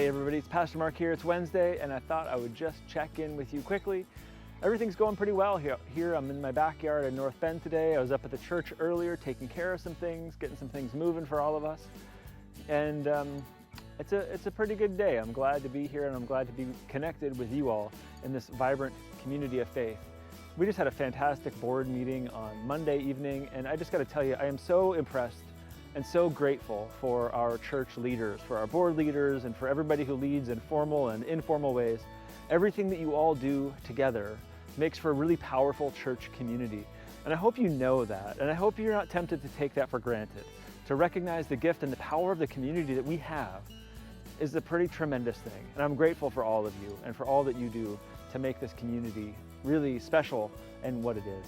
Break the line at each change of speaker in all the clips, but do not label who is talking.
Hey everybody, it's Pastor Mark here. It's Wednesday, and I thought I would just check in with you quickly. Everything's going pretty well here. I'm in my backyard in North Bend today. I was up at the church earlier taking care of some things, getting some things moving for all of us. And it's a pretty good day. I'm glad to be here, and I'm glad to be connected with you all in this vibrant community of faith. We just had a fantastic board meeting on Monday evening, and I just got to tell you, I am so impressed and so grateful for our church leaders, for our board leaders, and for everybody who leads in formal and informal ways. Everything that you all do together makes for a really powerful church community. And I hope you know that, and I hope you're not tempted to take that for granted. To recognize the gift and the power of the community that we have is a pretty tremendous thing. And I'm grateful for all of you and for all that you do to make this community really special and what it is.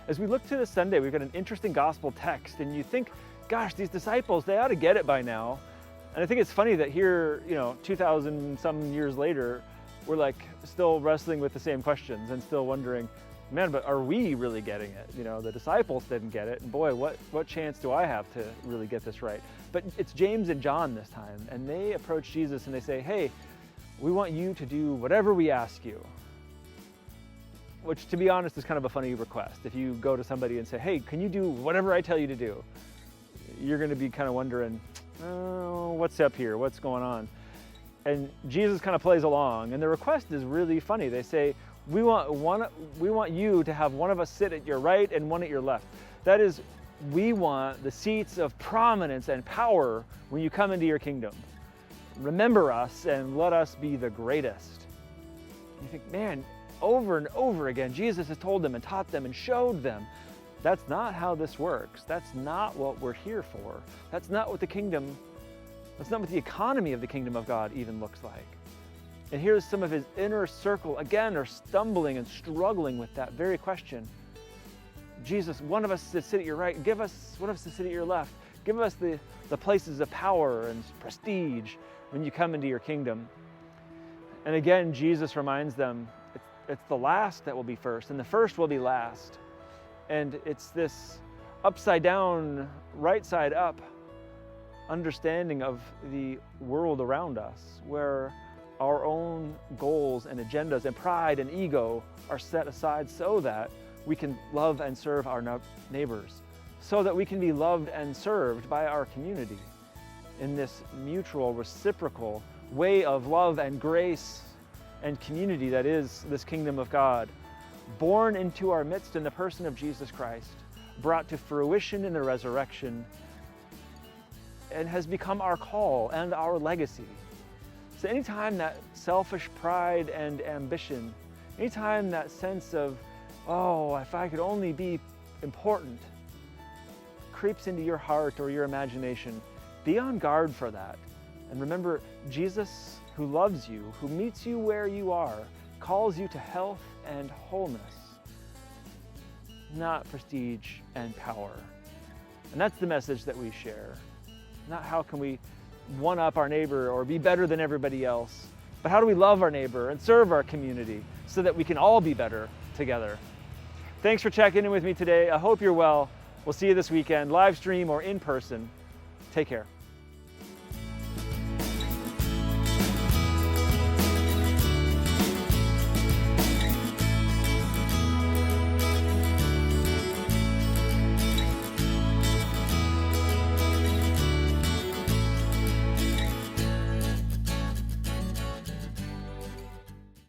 As we look to this Sunday, we've got an interesting gospel text, and you think, gosh, these disciples, they ought to get it by now. And I think it's funny that here, 2,000 some years later, we're like still wrestling with the same questions and still wondering, man, but are we really getting it? The disciples didn't get it, and boy, what chance do I have to really get this right? But it's James and John this time, and they approach Jesus and they say, hey, we want you to do whatever we ask you. Which, to be honest, is kind of a funny request. If you go to somebody and say, hey, can you do whatever I tell you to do? You're going to be kind of wondering, oh, what's up here? What's going on? And Jesus kind of plays along, and the request is really funny. They say, we want you to have one of us sit at your right and one at your left. That is, we want the seats of prominence and power when you come into your kingdom. Remember us and let us be the greatest. You think, man, over and over again, Jesus has told them and taught them and showed them. That's not how this works. That's not what we're here for. That's not what the economy of the kingdom of God even looks like. And here's some of his inner circle, again, are stumbling and struggling with that very question. Jesus, one of us to sit at your right, one of us to sit at your left. Give us the places of power and prestige when you come into your kingdom. And again, Jesus reminds them, it's the last that will be first, and the first will be last. And it's this upside down, right side up understanding of the world around us, where our own goals and agendas and pride and ego are set aside so that we can love and serve our neighbors, so that we can be loved and served by our community in this mutual, reciprocal way of love and grace and community that is this kingdom of God, born into our midst in the person of Jesus Christ, brought to fruition in the resurrection, and has become our call and our legacy. So anytime that selfish pride and ambition, anytime that sense of, oh, if I could only be important, creeps into your heart or your imagination, be on guard for that. And remember, Jesus, who loves you, who meets you where you are, calls you to health and wholeness, not prestige and power. And that's the message that we share. Not how can we one-up our neighbor or be better than everybody else, but how do we love our neighbor and serve our community so that we can all be better together. Thanks for checking in with me today. I hope you're well. We'll see you this weekend, live stream or in person. Take care.